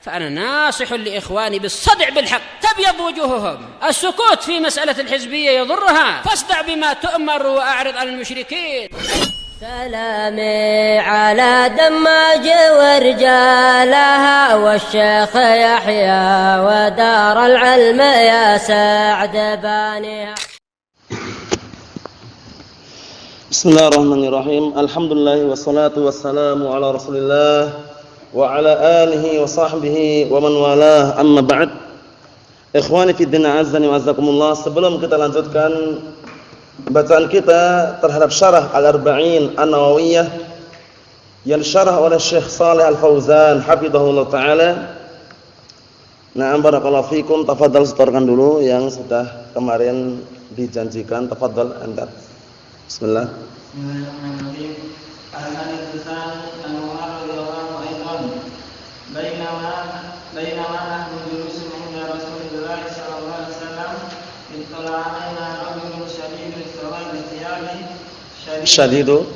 فأنا ناصح لإخواني بالصدع بالحق تبيض وجوههم. السكوت في مسألة الحزبية يضرها، فاصدع بما تؤمر وأعرض عن المشركين. سلامي على دماج ورجالها والشيخ يحيى ودار العلم يا سعد بانيها. Bismillahirrahmanirrahim. Alhamdulillah wassalatu wassalamu ala Rasulillah wa ala alihi wa sahbihi wa man walah. Amma ba'd. Ikhwani fi din, azzani wa azzakumullah. Sebelum kita lanjutkan bacaan kita terhadap syarah Al-Arba'in An-Nawawiyah yang syarah oleh Syekh Shalih Al-Fauzan hafizahullah taala. Na'am, barakallahu fikum. Tafadhal setorkan dulu yang sudah kemarin dijanjikan. Tafadhal anda. Bismillah. Bismillahirrahmanirrahim. Al-hadits tsan Umar radhiyallahu anhu bainama nahnu julusun 'inda Rasulillah sallallahu alaihi wasallam ittala 'alaina rajulun shadidun sawadi thiyabi shadidu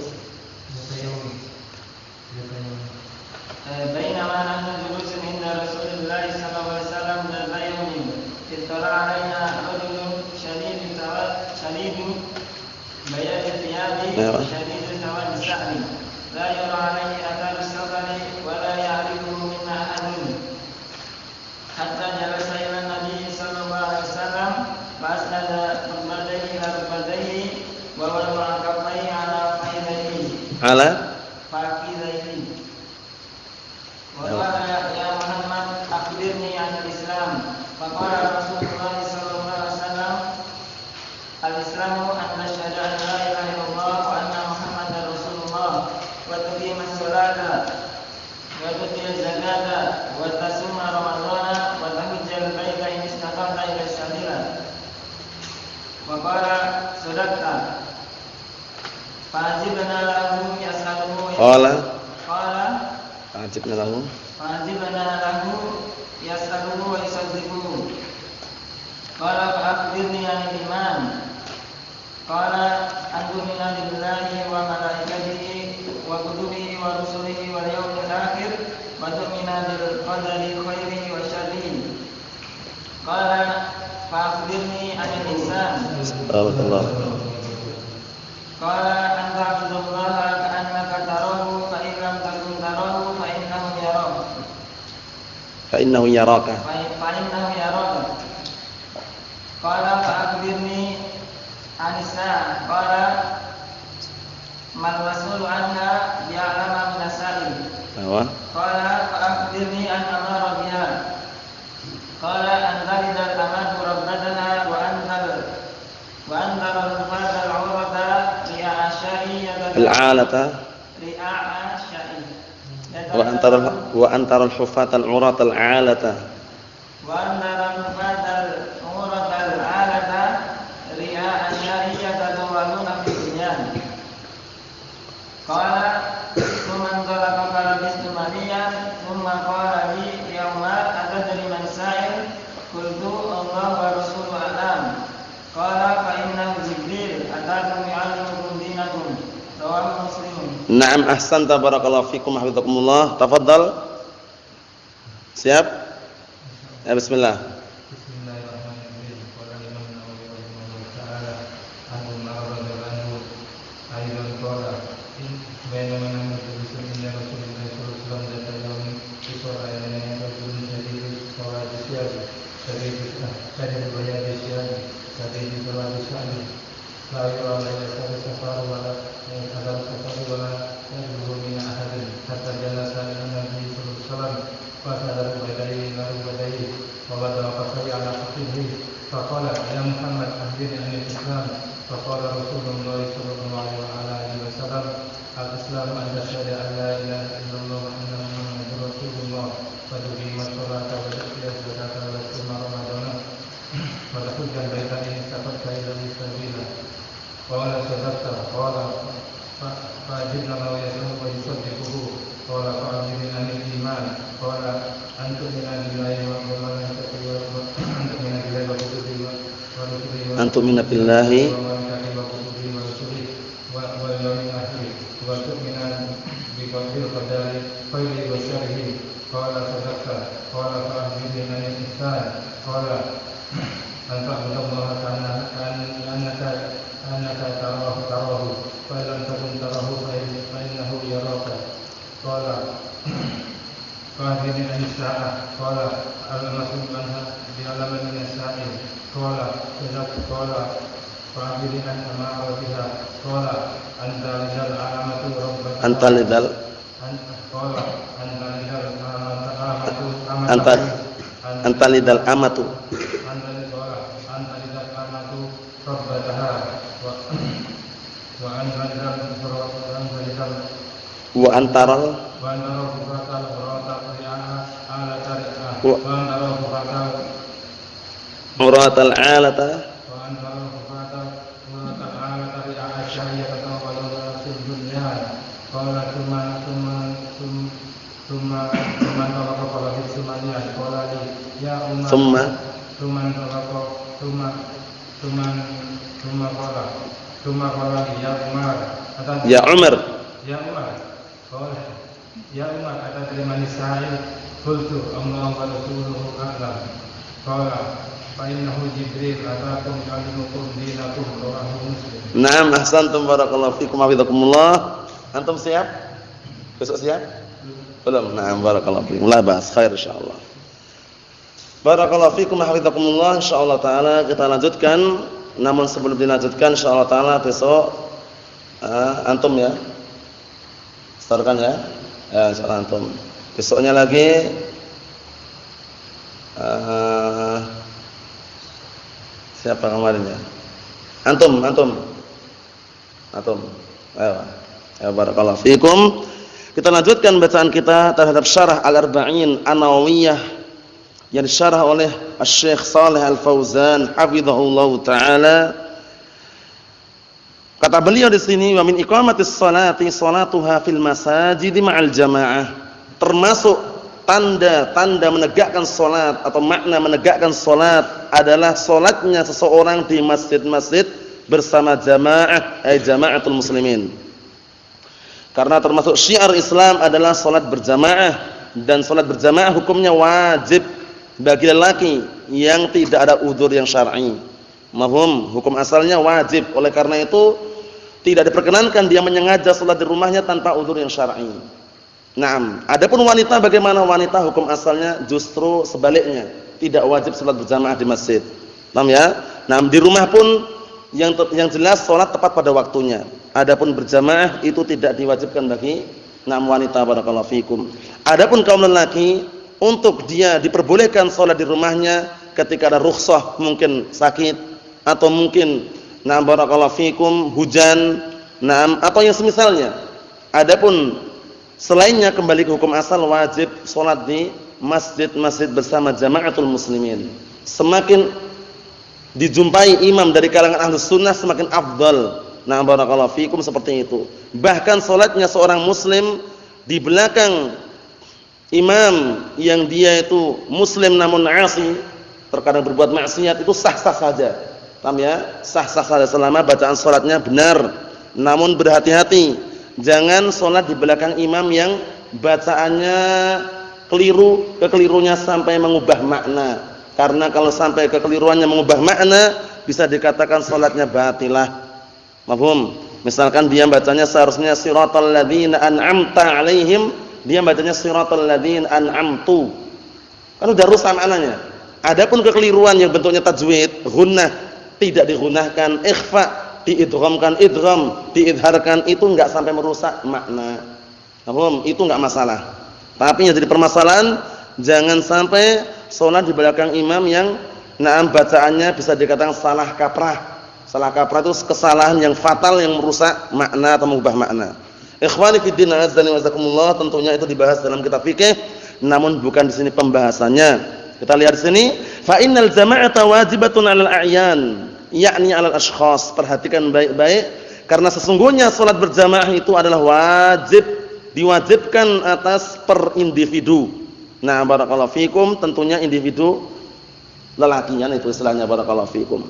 bainama nahnu julusun 'inda Rasulillah sallallahu alaihi wasallam bayawni ittala 'alaina rajulun shadidun بياض الثياب شديد سواد الشعر لا يرى عليه اثار السفر ولا يعرفه منا احد حتى جلس الى النبي صلى الله عليه وسلم فاسند ركبتيه الى ركبتيه ووضع كفيه على فخذيه وقال يا محمد اخبرني عن الاسلام فقال رسول الله صلى الله عليه وسلم الإسلام أن نشهد أن لا إله إلا الله وأن محمدا رسول الله وتقيم الصلاة وتؤتي الزكاة وتصوم رمضان وتحج البيت إن استطعت إلى السبيل. وقال صدقت. فعجبنا له يسأله ويصدقه. قال فأخبرني عن الإيمان. قال أن تؤمن بالله وملائكته وكتبه ورسله واليوم الآخر وتؤمن بالقدر خيره وشره. قال فأخبرني عن الإحسان. قال أن تعبد الله كأنك تراه فإن لم تكن تراه فإنه يراك. قال فأخبرني عن الساعة. قال ما المسؤول عنها بأعلم من السائل. قال فأخبرني عن أمر بها. قال أن تلد الأمة ربتها وأن ترى الفرد العورة رئاء الشاء وأن ترى الحفاة العراة العالة رئاء الشاء يتطاولون في البنيان. قال ثم انطلق فلبثت مليا ثم قال لي يا عمر أتدري من سائل؟ قلت الله ورسوله أعلم. قال فإنه جبريل أتاكم يعلمكم دينكم. رواه مسلم. Naam, ahsanta, barakallahu fikum, hafizakumullah. Tafadhal. Siap? Ya, bismillah. فقال يا محمد أخبرني عن الإسلام. فقال رسول الله صلى الله عليه وسلم الإسلام أن تشهد أن لا إله إلا الله وأن محمدا رسول الله وتقيم الصلاة وتؤتي الزكاة وتصوم رمضان وتحج البيت إن استطعت إليه سبيلا. قال صدقت. قال فأجبنا له يسأله ويصدقه. قال فأخبرني عن الإيمان. قال أن تؤمن بالله وملائكته أن تؤمن بالله واليوم الآخر وتؤمن بقدر خيره وشره. قال صدقت. قال الإحسان قال أن تعبد الله كأنك تراه فإن لم تكن تراه فإنه يراك قال فأخبرني عن الساعة قال المسؤول عنها بأعلم من السائل قال كذبت قال فأخبرني عن أمارتها قال أنت لذا العلامة ربك Anta lidal قال anta lidal amatu wa antaral muratal alata ya Umar ya Umar atadri man sa'il qultu Allah wa rasuluhu a'lam qala fa innahu Jibril atakum yu'allimukum dinakum rawahu Muslim. Naam, ahsantum barakallahu fikum hafizakumullah. Antum siap? Besok siap? Belum. Naam, barakallahu fikum. La bas, khair insyaallah. Barakallahu fikum hafizakumullah. Insyaallah taala kita lanjutkan. Namun sebelum dilanjutkan insyaallah taala besok antum ya. Starkan ya. Ya, insyaallah antum. Besoknya lagi siapa kemarin ya? Antum. Ayo. Ya barakallahu fikum. Kita lanjutkan bacaan kita terhadap syarah Al-Arba'in An-Nawawiyah yang disyarah oleh Asy-Syaikh Shalih Al-Fauzan hafizahullahu taala. Kata beliau di sini, wa min iqamatis sholati sholatuha fil masajid ma'al jamaah. Termasuk tanda-tanda menegakkan salat atau makna menegakkan salat adalah salatnya seseorang di masjid-masjid bersama jamaah, jamaatul muslimin. Karena termasuk syiar Islam adalah salat berjamaah, dan salat berjamaah hukumnya wajib bagi lelaki yang tidak ada udzur yang syar'i. Mahum, hukum asalnya wajib. Oleh karena itu tidak diperkenankan dia menyengaja salat di rumahnya tanpa udzur yang syar'i. Naam, adapun wanita bagaimana? Wanita hukum asalnya justru sebaliknya, tidak wajib salat berjamaah di masjid. Paham ya? Nah, di rumah pun yang jelas salat tepat pada waktunya. Adapun berjamaah itu tidak diwajibkan bagi wanita barakallahu fikum. Adapun kaum lelaki untuk dia diperbolehkan salat di rumahnya ketika ada rukhsah, mungkin sakit atau mungkin barakallahu fikum hujan, atau yang semisalnya. Adapun selainnya kembali ke hukum asal wajib salat di masjid-masjid bersama jamaatul muslimin. Semakin dijumpai imam dari kalangan ahlus sunnah semakin afdal. Barakallahu fikum, seperti itu. Bahkan salatnya seorang muslim di belakang imam yang dia itu muslim namun asi, terkadang berbuat maksiat, itu sah-sah saja. Paham ya? Sah-sah saja selama bacaan salatnya benar. Namun berhati-hati, jangan salat di belakang imam yang bacaannya keliru, kekelirunya sampai mengubah makna. Karena kalau sampai kekeliruannya mengubah makna, bisa dikatakan salatnya batilah. Mafhum? Misalkan dia bacanya seharusnya siratal ladzina an'amta 'alaihim, dia bacanya siratal ladzina an'amtu. Kan udah rusak maknanya. Adapun kekeliruan yang bentuknya tajwid, gunnah tidak digunakan, ikhfa diidghamkan, idgham diidharkan, itu enggak sampai merusak makna. Mafhum? Itu enggak masalah. Tapi yang jadi permasalahan, jangan sampai salat di belakang imam yang bacaannya bisa dikatakan salah kaprah. Salah kaprah itu kesalahan yang fatal yang merusak makna atau mengubah makna. Ikhwani fid din, azza wa jazakumullah, tentunya itu dibahas dalam kitab fikih, namun bukan di sini pembahasannya. Kita lihat di sini, fa innal jama'ata wajibatun 'alal a'yan, yakni 'alal ashkhas. Perhatikan baik-baik, karena sesungguhnya salat berjamaah itu adalah wajib, diwajibkan atas per individu. Barakallahu fikum, tentunya individu lelakinya itu istilahnya, barakallahu fikum.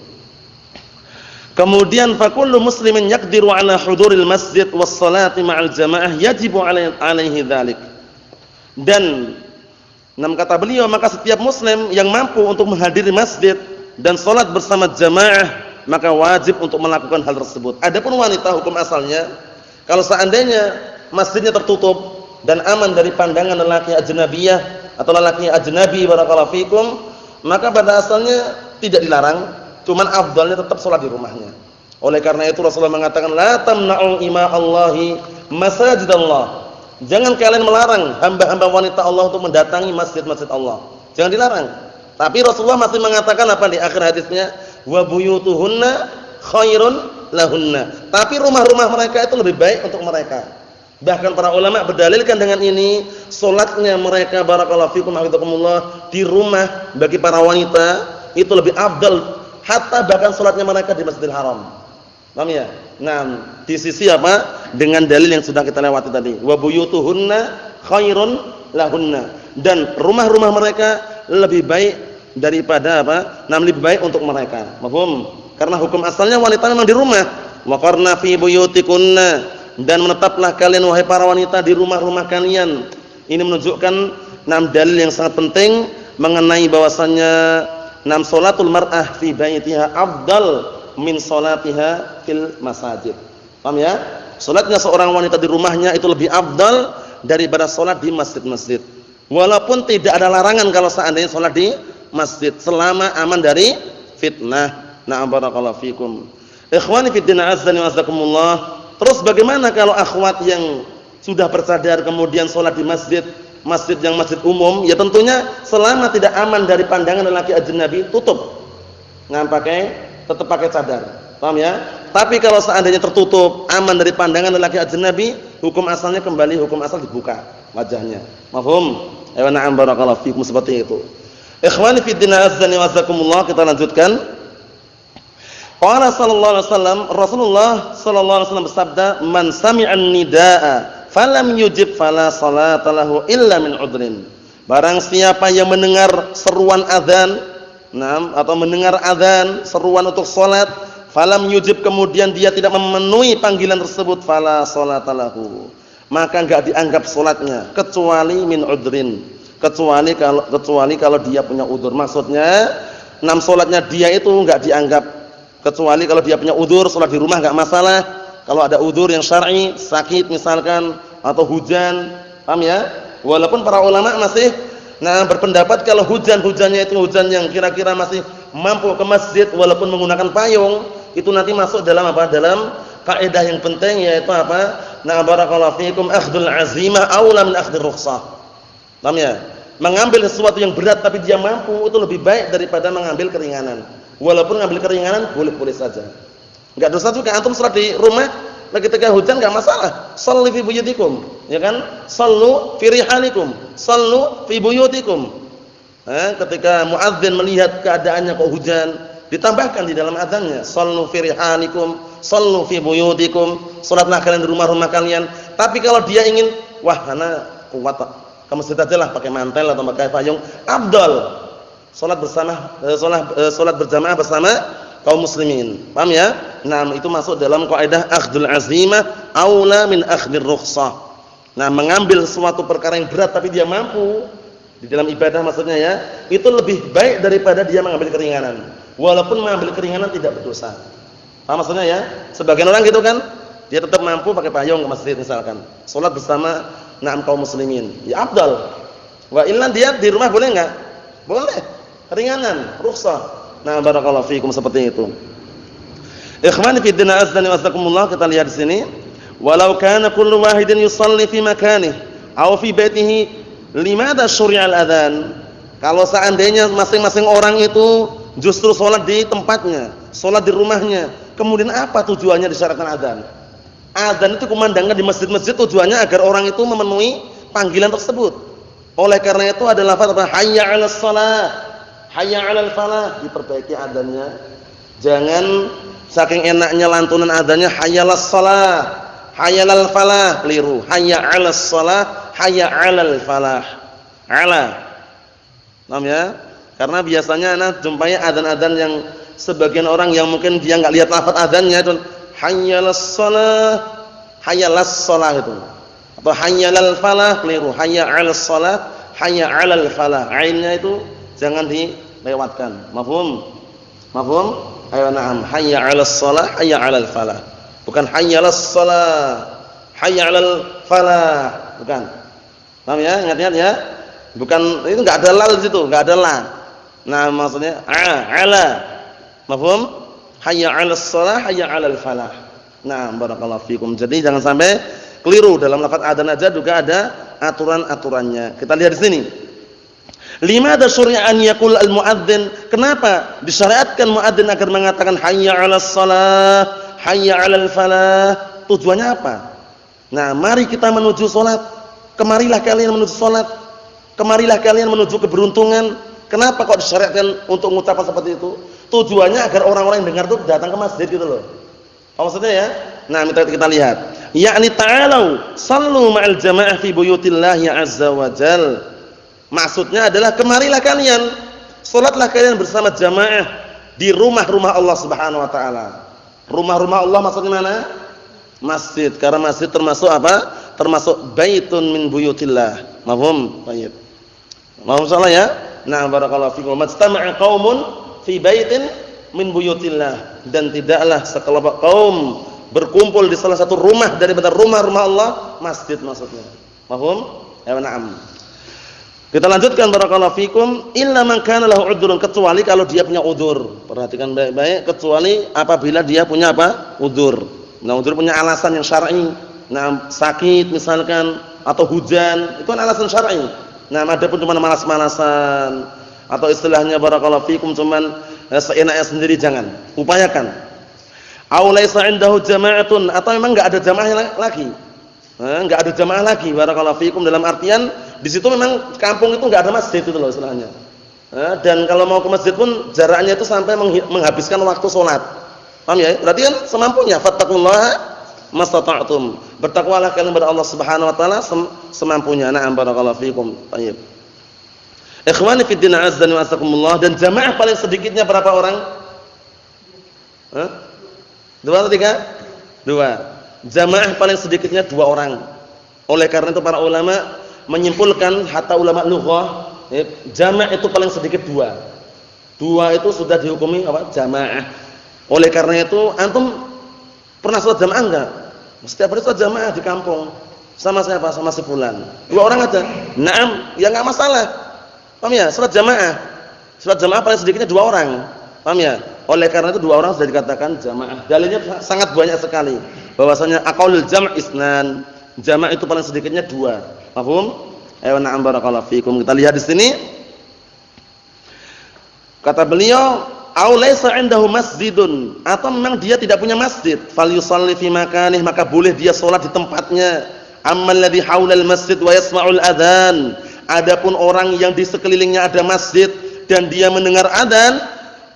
Kemudian fakullu muslimin yaqdiru ala huduril masjid was salati ma'al jamaah yajibu alaihi dzalik. Dan Kata beliau, maka setiap muslim yang mampu untuk menghadiri masjid dan sholat bersama jamaah, maka wajib untuk melakukan hal tersebut. Adapun wanita, hukum asalnya, kalau seandainya masjidnya tertutup dan aman dari pandangan lelaki ajnabiyah atau lelaki ajnabi barakallahu fikum, maka pada asalnya tidak dilarang, cuman afdalnya tetap sholat di rumahnya. Oleh karena itu Rasulullah mengatakan, la tamna'u ima Allahi masajidallah. Jangan kalian melarang hamba-hamba wanita Allah untuk mendatangi masjid-masjid Allah. Jangan dilarang. Tapi Rasulullah masih mengatakan apa di akhir hadisnya? Wa buyutuhunna khairun lahunna. Tapi rumah-rumah mereka itu lebih baik untuk mereka. Bahkan para ulama berdalilkan dengan ini, salatnya mereka barakallahu fikum hafizakumullah di rumah bagi para wanita itu lebih afdal hatta bahkan salatnya mereka di Masjidil Haram. Paham ya? Nah, di sisi apa? Dengan dalil yang sudah kita lewati tadi. Wa buyutuhunna khairun lahunna. Dan rumah-rumah mereka lebih baik daripada apa? Lebih baik untuk mereka. Paham? Karena hukum asalnya wanita memang di rumah. Wa qarna fi buyutikunna, dan menetaplah kalian wahai para wanita di rumah-rumah kalian. Ini menunjukkan dalil yang sangat penting mengenai bahwasannya salatul mar'ah fi baitiha afdal min salatiha fil masajid. Paham ya? Salatnya seorang wanita di rumahnya itu lebih afdal daripada salat di masjid-masjid. Walaupun tidak ada larangan kalau seandainya salat di masjid selama aman dari fitnah. Na'am barakallahu fikum. Ikhwani fid din azza wa jazakumullah. Terus bagaimana kalau akhwat yang sudah bersadar kemudian salat di masjid, masjid yang masjid umum? Ya tentunya selama tidak aman dari pandangan lelaki ajnabi, tutup. Tetap pakai cadar. Paham ya? Tapi kalau seandainya tertutup, aman dari pandangan lelaki ajnabi, hukum asalnya kembali hukum asal dibuka wajahnya. Mafhum? Ayo na'am barakallahu fikum, seperti itu. Ikhwani fid din azza wa jazakumullah, kita lanjutkan. Qala sallallahu alaihi wasallam, Rasulullah sallallahu alaihi wasallam bersabda, "Man sami'an nidaa falam yujib fala salata lahu illa min udrin." Barang siapa yang mendengar seruan azan, atau mendengar azan, seruan untuk salat, falam yujib, kemudian dia tidak memenuhi panggilan tersebut, fala salata lahu, maka enggak dianggap salatnya kecuali min udrin, kecuali kalau dia punya udzur. Maksudnya salatnya dia itu enggak dianggap, kecuali kalau dia punya udzur, salat di rumah enggak masalah. Kalau ada udzur yang syar'i, sakit misalkan atau hujan, paham ya? Walaupun para ulama masih berpendapat kalau hujannya itu hujan yang kira-kira masih mampu ke masjid walaupun menggunakan payung, itu nanti masuk dalam apa? Dalam kaidah yang penting, yaitu apa? Barakallahu fikum, akhdul azimah aula min akhdir rukhsah. Paham ya? Mengambil sesuatu yang berat tapi dia mampu itu lebih baik daripada mengambil keringanan. Walaupun mengambil keringanan boleh-boleh saja. Enggak dosa juga antum salat di rumah ketika hujan enggak masalah. Shalli fi buyutikum, ya kan? Sallu fi rihalikum, sallu fi buyutikum. Ketika muadzin melihat keadaannya kok hujan, ditambahkan di dalam adzannya, sallu fi rihalikum, sallu fi buyutikum, salatlah kalian di rumah-rumah kalian. Tapi kalau dia ingin, wah ana kuat, ke masjid aja lah pakai mantel atau pakai payung, afdal salat bersama, salat berjamaah bersama kaum muslimin. Paham ya? Itu masuk dalam kaidah akhdul azimah aula min akhdir rukhsah. Mengambil suatu perkara yang berat tapi dia mampu di dalam ibadah maksudnya ya, itu lebih baik daripada dia mengambil keringanan. Walaupun mengambil keringanan tidak berdosa. Paham maksudnya ya? Sebagian orang gitu kan, dia tetap mampu pakai payung ke masjid misalkan, salat bersama kaum muslimin. Ya afdal. Wa illa dia di rumah boleh enggak? Boleh. Keringanan, rukhsah. Barakallahu fiikum, seperti itu. Ikhwani fi din azza wa jazakumullah, kita lihat di sini. Walau kana kullu wahidin yusalli fi makanihi aw fi baitihi, limadha syuri'a al-adzan? Kalau seandainya masing-masing orang itu justru salat di tempatnya, salat di rumahnya, kemudian apa tujuannya disyaratkan adzan? Adzan itu kumandangkan di masjid-masjid tujuannya agar orang itu memenuhi panggilan tersebut. Oleh karena itu ada lafaz apa? Hayya 'alas shalah, hayya 'alal falah, diperbaiki adzannya. Jangan saking enaknya lantunan adzannya hayyalas shalah, hayyalal falah, keliru. Hayya 'alas shalah, hayya 'alal falah. Ala. Paham ya? Karena biasanya anak jumpai adzan-adzan yang sebagian orang yang mungkin dia enggak lihat lafaz adzannya itu hayyalas shalah, hayyalas shalah itu. Atau hayyalal falah, keliru. Hayya 'alas shalah, hayya 'alal falah. Ainnya itu jangan dilewatkan. Mafhum? Mafhum? Ayo na'am. Hayya 'alas shalah, hayya 'alal falah. Bukan hayya 'alas shalah, hayya 'alal falah. Bukan. Paham ya? Ingat-ingat ya. Bukan, itu enggak ada lal di situ, enggak ada la. Nah, maksudnya ala. Mafhum? Hayya 'alas shalah, hayya 'alal falah. Nah, barakallahu fikum. Jadi jangan sampai keliru dalam lafaz adzan aja juga ada aturan-aturannya. Kita lihat di sini. Limada syuri'a an yaqul al-muadzin? Kenapa disyariatkan muadzin agar mengatakan hayya 'alas shalah, hayya 'alal falah? Tujuannya apa? Nah, mari kita menuju salat. Kemarilah kalian menuju salat. Kemarilah kalian menuju keberuntungan. Kenapa kok disyariatkan untuk mengucapkan seperti itu? Tujuannya agar orang-orang yang dengar itu datang ke masjid gitu loh. Apa maksudnya ya? Nah, kita lihat. Ya'ni ta'alu sallu ma'al jamaah fi buyutillahi azza wa jal. Maksudnya adalah kemarilah kalian, salatlah kalian bersama jamaah di rumah-rumah Allah Subhanahu wa taala. Rumah-rumah Allah maksudnya mana? Masjid. Karena masjid termasuk apa? Termasuk baitun min buyutillah. Mafhum? Baik. Mohon salah ya. Nah, barakallahu fikum. Majtama'a qaumun fi baitin min buyutillah, dan tidaklah sekelompok kaum berkumpul di salah satu rumah daripada rumah-rumah Allah, masjid maksudnya. Paham? Ya, na'am. Kita lanjutkan barakallahu fikum, illa man kana lahu udhrun, kecuali kalau dia punya udzur. Perhatikan baik-baik, kecuali apabila dia punya apa? Udzur. Nah, udzur punya alasan yang syar'i. Nah, sakit misalkan atau hujan, itu kan alasan syar'i. Nah, adapun cuma malas-malasan atau istilahnya barakallahu fikum cuman seenaknya sendiri, jangan. Upayakan. Aw laisa indahu jama'atun, atau memang enggak ada jamaah lagi. Enggak ada jamaah lagi barakallahu fikum, dalam artian di situ memang kampung itu enggak ada masjid itu loh istilahnya. Dan kalau mau ke masjid pun jaraknya itu sampai menghabiskan waktu salat. Paham ya? Berarti kan semampunya, fattaqullaha mastata'tum. Bertakwalah kalian kepada Allah Subhanahu wa taala semampunya. Na'am barakallahu fikum. Baik. Ikhwani fi din azza wa azakumullah, dan jamaah paling sedikitnya berapa orang? Dua atau tiga? Dua. Jamaah paling sedikitnya 2 orang. Oleh karena itu para ulama menyimpulkan, hatta ulama lughah, jamaah itu paling sedikit 2. 2 itu sudah dihukumi apa? Jamaah. Oleh karena itu antum pernah salat jamaah enggak? Setiap hari salat jamaah di kampung. Sama siapa? Sama si fulan. 2 orang aja. Naam, ya enggak masalah. Paham ya? Salat jamaah. Salat jamaah paling sedikitnya 2 orang. Paham ya? Oleh karena itu 2 orang sudah dikatakan jamaah. Dalilnya sangat banyak sekali. Bahwasanya aqallul jam' isnan. Jamaah itu paling sedikitnya 2. Paham? Ayo na'am barakallahu fikum. Kita lihat di sini. Kata beliau, "Aw laisa 'indahu masjidun," atau memang dia tidak punya masjid, falyusalli fi makanih, maka boleh dia salat di tempatnya. Ammal ladzi haulal masjid wa yasma'ul adzan. Adapun orang yang di sekelilingnya ada masjid dan dia mendengar adzan,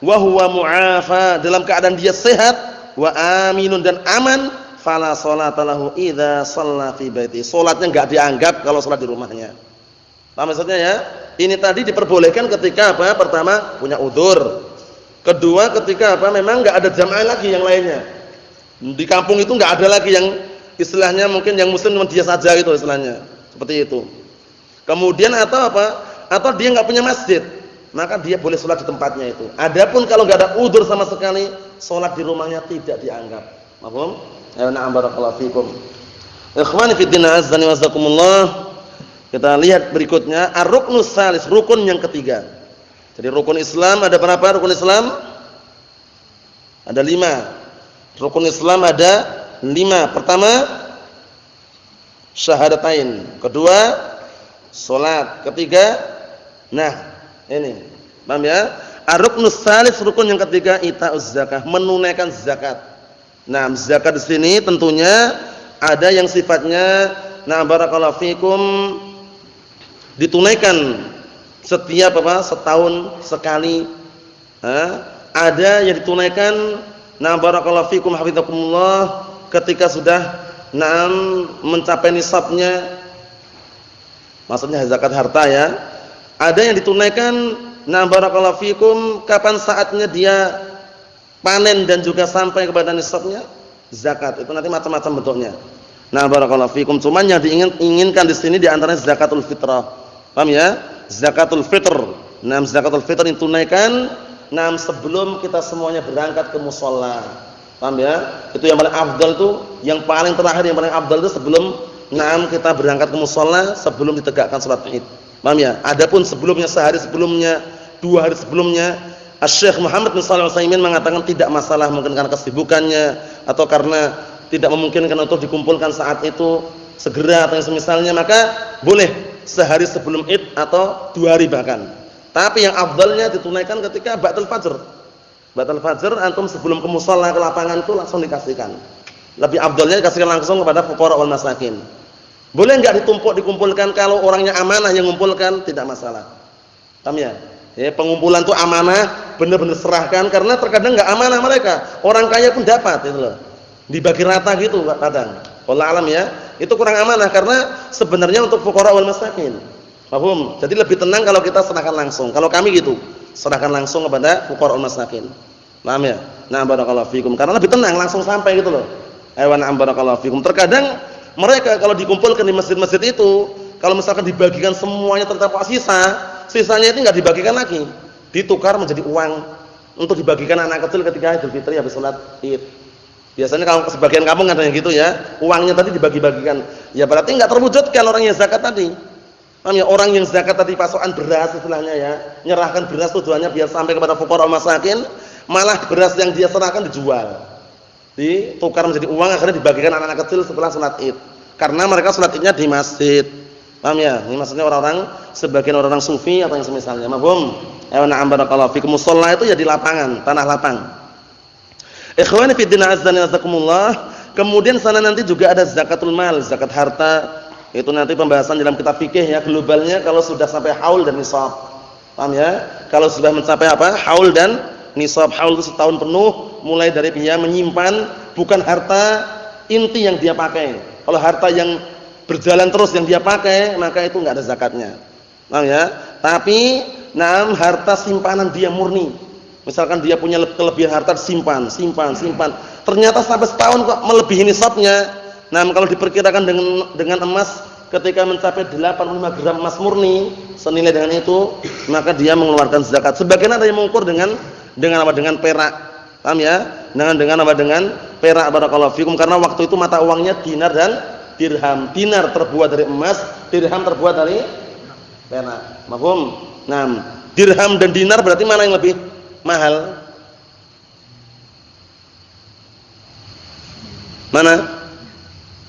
wa huwa mu'afa, dalam keadaan dia sehat, wa aminun, dan aman, fala sholata lahu idza shalla fi baiti. Salatnya enggak dianggap kalau salat di rumahnya. Paham maksudnya ya? Ini tadi diperbolehkan ketika apa? Pertama, punya udzur. Kedua, ketika apa? Memang enggak ada jamaah lagi yang lainnya. Di kampung itu enggak ada lagi yang istilahnya mungkin yang muslim cuma dia saja gitu istilahnya. Seperti itu. Kemudian atau apa? Atau dia enggak punya masjid, maka dia boleh sholat di tempatnya itu. Adapun kalau enggak ada udzur sama sekali, sholat di rumahnya tidak dianggap. Paham? Ya, na'am barakallahu fikum. Ikhwani fi din azza wa jazakumullah. Kita lihat berikutnya, ar-ruknus salis, rukun yang ketiga. Jadi rukun Islam ada berapa rukun Islam? Ada 5. Rukun Islam ada 5. Pertama, syahadatain. Kedua, salat. Ketiga, nah, ini. Paham ya? Ar-ruknus salis, rukun yang ketiga, ita'uz zakah, menunaikan zakat. Nah, zakat di sini tentunya ada yang sifatnya, nah barakallahu fikum, ditunaikan setiap apa? Setahun sekali. Ada yang ditunaikan, nah barakallahu fikum hafizakumullah, ketika sudah mencapai nisabnya. Maksudnya zakat harta ya. Ada yang ditunaikan, nah barakallahu fikum, kapan saatnya dia panen dan juga sampai kepada nisabnya zakat. Itu nanti macam-macam bentuknya. Nah barakallahu fikum, cuman yang diinginkan di sini di antaranya zakatul fitrah. Paham ya? Zakatul fitr. Nah, zakatul fitr ditunaikan sebelum kita semuanya berangkat ke musholla. Paham ya? Itu yang paling afdal tuh, yang paling terakhir yang paling afdal itu sebelum kita berangkat ke musholla, sebelum ditegakkan salat Id. Paham ya? Adapun sebelumnya, sehari sebelumnya, 2 hari sebelumnya, Asy-Syaikh Muhammad bin Shalih Al-Utsaimin mengatakan tidak masalah, mungkin karena kesibukannya atau karena tidak memungkinkan untuk dikumpulkan saat itu segera atau yang semisalnya, maka boleh sehari sebelum Id atau 2 hari bahkan. Tapi yang afdalnya ditunaikan ketika ba'dal fajr. Ba'dal fajr antum sebelum ke musholla, ke lapangan itu langsung dikasihkan. Lebih afdalnya dikasihkan langsung kepada fuqara wal masakin. Boleh enggak dikumpulkan kalau orangnya amanah yang mengumpulkan, tidak masalah. Paham ya? Ya, pengumpulan itu amanah, benar-benar serahkan, karena terkadang enggak amanah mereka. Orang kaya pun dapat itu loh. Dibagi rata gitu kadang. Wallahu alam ya. Itu kurang amanah karena sebenarnya untuk fuqara wal masakin. Paham? Jadi lebih tenang kalau kita serahkan langsung. Kalau kami gitu, serahkan langsung kepada fuqara wal masakin. Paham ya? Nah, barakallahu fikum. Karena lebih tenang langsung sampai gitu loh. Ayo na'am barakallahu fikum. Terkadang mereka kalau dikumpulkan di masjid-masjid itu, kalau misalkan dibagikan semuanya terdapat sisanya itu enggak dibagikan lagi. Ditukar menjadi uang untuk dibagikan anak kecil ketika Idul Fitri habis salat Id. Biasanya kalau sebagian kampung ada yang gitu ya, uangnya tadi dibagi-bagikan. Ya berarti enggak terwujudkan orang yang zakat tadi. Paham ya? Orang yang zakat tadi pasokan beras istilahnya ya, nyerahkan beras tujuannya biar sampai kepada fuqara masakin, malah beras yang dia serahkan dijual. Ditukar menjadi uang, akhirnya dibagikan anak-anak kecil setelah salat Id. Karena mereka salat Idnya di masjid. Paham ya? Ini maksudnya orang-orang, sebagian orang-orang sufi atau yang semisalnya. Mafhum? Ayo na'am barakallahu fikum. Musholla itu ya di lapangan, tanah lapang. Ikhwani fi din azzani wasakumullah. Kemudian sana nanti juga ada zakatul mal, zakat harta. Itu nanti pembahasan dalam kitab fikih ya, globalnya kalau sudah sampai haul dan nisab. Paham ya? Kalau sudah mencapai apa? Haul dan nisab. Haul itu setahun penuh mulai dari dia menyimpan, bukan harta inti yang dia pakai. Kalau harta yang berjalan terus yang dia pakai, maka itu enggak ada zakatnya. Paham ya? Tapi harta simpanan dia murni. Misalkan dia punya kelebihan harta, simpan. Ternyata sampai setahun kok melebihi nisabnya. Kalau diperkirakan dengan emas, ketika mencapai 85 gram emas murni senilai dengan itu, maka dia mengeluarkan zakat. Sebagian ada yang mengukur dengan apa? Dengan perak. Paham ya? Dengan apa? Dengan perak, barakallahu fikum, karena waktu itu mata uangnya dinar dan dirham. Dinar terbuat dari emas, dirham terbuat dari perak. Mafhum? Dirham dan dinar berarti mana yang lebih mahal? Mana?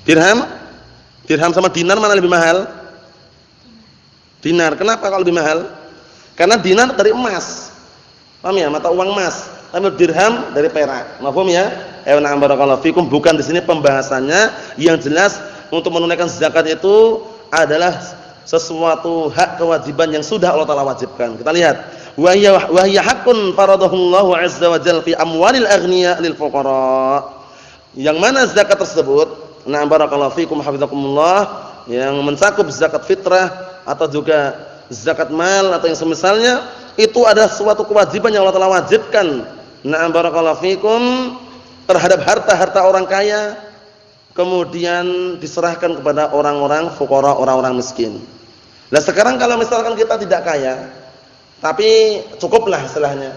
Dirham sama dinar mana lebih mahal? Dinar. Kenapa kalau lebih mahal? Karena dinar dari emas. Paham ya? Mata uang emas. Tapi dirham dari perak. Mafhum ya? Ayo na'am barakallahu fikum. Bukan di sini pembahasannya, yang jelas untuk menunaikan zakat itu adalah sesuatu hak kewajiban yang sudah Allah Taala wajibkan. Kita lihat, wa hiya haqqun faradahullahu azza wa jalla fi amwalil aghniya lil fuqara. Yang mana zakat tersebut, na'am barakallahu fikum hafizakumullah, yang mencakup zakat fitrah atau juga zakat mal atau yang semisalnya, itu adalah suatu kewajiban yang Allah Taala wajibkan, na'am barakallahu fikum, terhadap harta-harta orang kaya, kemudian diserahkan kepada orang-orang fuqara, orang-orang miskin. Nah sekarang kalau misalkan kita tidak kaya, tapi cukuplah istilahnya,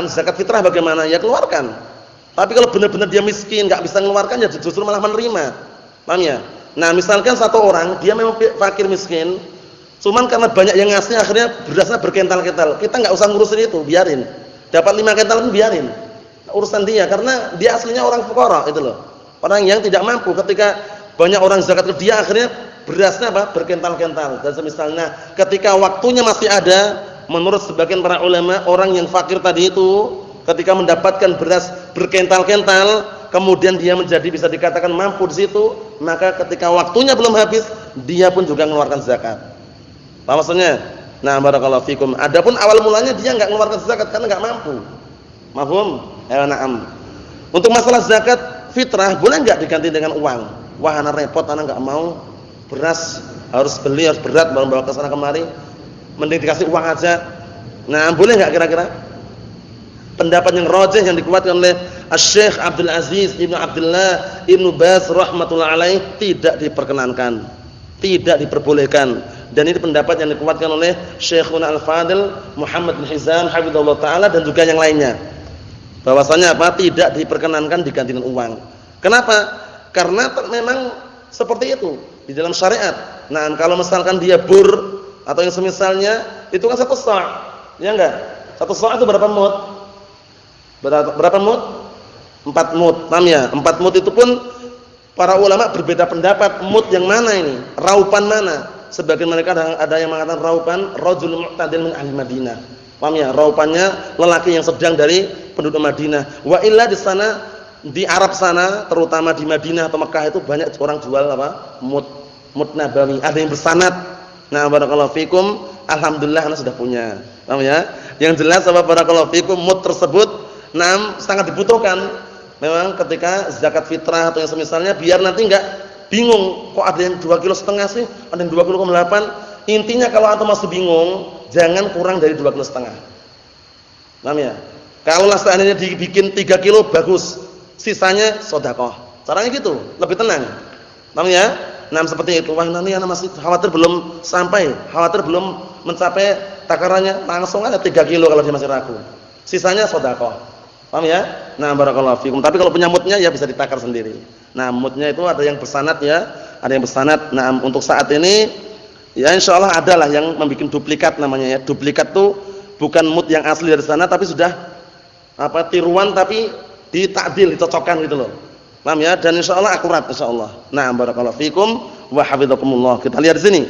zakat fitrah bagaimana? Ya keluarkan. Tapi kalau benar-benar dia miskin, nggak bisa mengeluarkan, ya justru malah menerima. Paham ya? Nah misalkan satu orang, dia memang fakir miskin, cuman karena banyak yang ngasih, akhirnya berasnya berkental-kental. Kita nggak usah ngurusin itu, biarin. Dapat 5 kental pun biarin. Urusan dia, karena dia aslinya orang fuqara itu loh. Orang yang tidak mampu, ketika banyak orang zakat ke dia, akhirnya berasnya apa? Berkental-kental. Dan semisalnya ketika waktunya masih ada, menurut sebagian para ulama, orang yang fakir tadi itu ketika mendapatkan beras berkental-kental, kemudian dia menjadi bisa dikatakan mampu di situ, maka ketika waktunya belum habis, dia pun juga mengeluarkan zakat. Apa maksudnya? Nah, barakallahu fikum. Adapun awal mulanya dia enggak mengeluarkan zakat karena enggak mampu. Mafhum? Ya, na'am. Untuk masalah zakat fitrah boleh enggak diganti dengan uang? Wah, ana repot, ana enggak mau. Beras harus beli, harus berat bawa ke sana kemari. Mending dikasih uang aja. Nah, boleh enggak kira-kira? Pendapat yang rajih yang dikuatkan oleh Asy-Syaikh Abdul Aziz Ibnu Abdullah Ibnu Baz rahmatullah alaih, tidak diperkenankan, tidak diperbolehkan. Dan ini pendapat yang dikuatkan oleh Syekhuna Al-Fadil Muhammad bin Hizam hafizahullah taala dan juga yang lainnya. Bahwasanya apa? Tidak diperkenankan diganti dengan uang. Kenapa? Karena memang seperti itu di dalam syariat. Nah, kalau misalkan dia bur atau yang semisalnya itu kan 1 sa', ya enggak? 1 sa' itu berapa mud? Berapa mud? 4 mud. Paham ya? 4 mud itu pun para ulama berbeda pendapat, mud yang mana ini? Raupan mana? Sebagian mereka ada yang mengatakan raupan rajul mu'tadil min ahli Madinah. Paham ya? Raupannya lelaki yang sedang dari penduduk Madinah. Wa illa di sana, di Arab sana, terutama di Madinah atau Mekah itu banyak orang jual apa? Mud nabawi. Ada yang bersanad. Nah, barakallahu fikum, alhamdulillah Anda sudah punya. Paham ya? Yang jelas apa barakallahu fikum, mud tersebut sangat dibutuhkan. Memang ketika zakat fitrah atau yang semisalnya, biar nanti enggak bingung, kok ada yang 2,5 kg sih, ada yang 2,8 kg. Intinya kalau antum masih bingung, jangan kurang dari 2,5 kg. Paham ya? Kalau seandainya dibikin 3 kilo bagus, sisanya sedekah. Caranya gitu, lebih tenang. Paham ya? Nah, seperti itu. Wah, nanti anak masih khawatir belum sampai, khawatir belum mencapai takarannya, langsung aja 3 kilo kalau dia masih ragu. Sisanya sedekah. Paham ya? Nah, barakallahu fikum. Tapi kalau punya mudnya ya bisa ditakar sendiri. Nah, mudnya itu ada yang bersanad ya, ada yang bersanad. Nah, untuk saat ini ya insyaallah adalah yang membuat duplikat namanya ya. Duplikat tuh bukan mud yang asli dari sana tapi sudah apa tiruan tapi ditakdil, dicocokkan gitu loh. Paham ya? Dan insyaallah akurat insyaallah. Nah, barakallahu fikum wa hafizakumullah. Kita lihat di sini.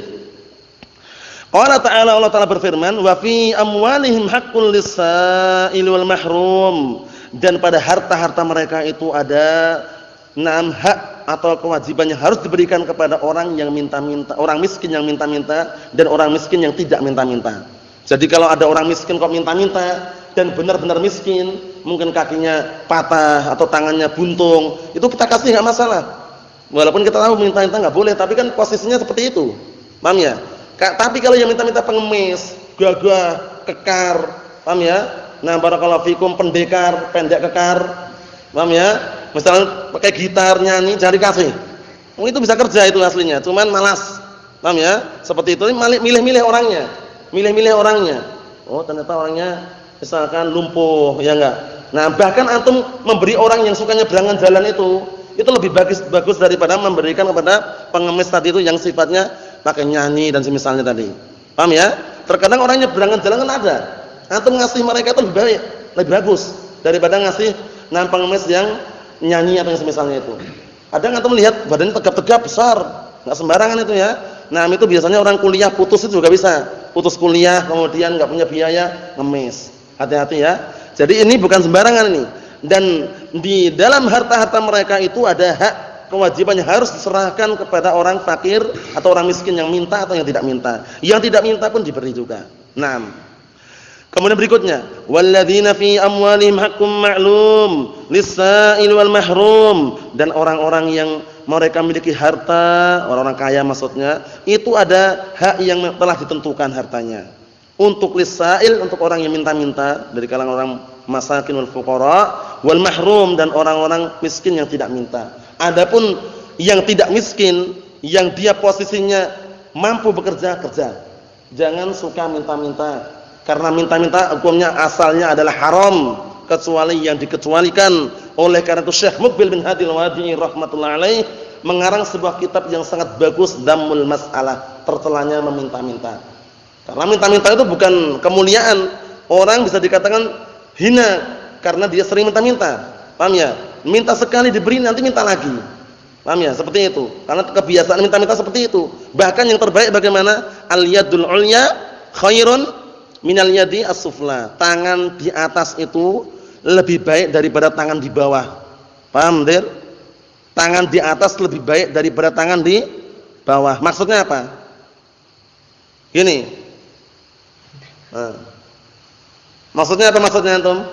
Allah Ta'ala berfirman, "Wa fi amwalihim haqqul lis-sa'il wal mahrum." Dan pada harta-harta mereka itu ada hak atau kewajiban yang harus diberikan kepada orang yang minta-minta, orang miskin yang minta-minta dan orang miskin yang tidak minta-minta. Jadi kalau ada orang miskin kok minta-minta dan benar-benar miskin, mungkin kakinya patah atau tangannya buntung, itu kita kasih enggak masalah. Walaupun kita tahu minta-minta enggak boleh, tapi kan posisinya seperti itu. Paham ya? Tapi kalau yang minta-minta pengemis, gagah, kekar, paham ya? Nah, barakallahu fikum, pendekar, pendek kekar, paham ya? Misalnya pakai gitar nyanyi, jangan dikasih. Itu bisa kerja itu aslinya, cuman malas. Paham ya? Seperti itu, milih-milih orangnya. Milih-milih orangnya. Oh, ternyata orangnya misalkan lumpuh, ya enggak? Nah, bahkan antum memberi orang yang sukanya berangan jalan itu lebih bagus daripada memberikan kepada pengemis tadi itu yang sifatnya pakai nyanyi dan semisalnya tadi. Paham ya? Terkadang orangnya berangan jalan kan ada. Antum ngasih mereka itu lebih baik, lebih bagus daripada ngasih pengemis yang nyanyi atau yang semisalnya itu. Ada antum lihat badannya tegap-tegap besar, enggak sembarangan itu ya. Nah, itu biasanya orang kuliah putus itu juga bisa. Putus kuliah kemudian enggak punya biaya, ngemis. Hati-hati ya. Jadi ini bukan sembarangan ini. Dan di dalam harta-harta mereka itu ada hak kewajiban yang harus diserahkan kepada orang fakir atau orang miskin yang minta atau yang tidak minta. Yang tidak minta pun diberi juga. Naam. Kemudian berikutnya, walladzina fi amwalihim haqqum ma'lum lis-sa'il wal mahrum, dan orang-orang yang mereka memiliki harta, orang-orang kaya maksudnya, itu ada hak yang telah ditentukan hartanya. Untuk lis-sa'il, untuk orang yang minta-minta dari kalangan orang masakin wal fuqara, wal mahrum, dan orang-orang miskin yang tidak minta. Adapun yang tidak miskin, yang dia posisinya mampu bekerja, kerja. Jangan suka minta-minta. Karena minta-minta hukumnya asalnya adalah haram, kecuali yang dikecualikan. Oleh karena itu Syekh Muqbil bin Hadi Al-Wadi'i rahmatullah alaih mengarang sebuah kitab yang sangat bagus, Dhammul Mas'alah, tercelanya meminta-minta. Karena minta-minta itu bukan kemuliaan. Orang bisa dikatakan hina karena dia sering minta-minta. Paham ya? Minta sekali diberi, nanti minta lagi. Paham ya? Seperti itu. Karena kebiasaan minta-minta seperti itu. Bahkan yang terbaik bagaimana? Al-yadul ulya khairun minal yadi as-sufla. Tangan di atas itu lebih baik daripada tangan di bawah. Paham, Dir? Tangan di atas lebih baik daripada tangan di bawah. Maksudnya apa? Gini. Nah. Maksudnya apa maksudnya antum?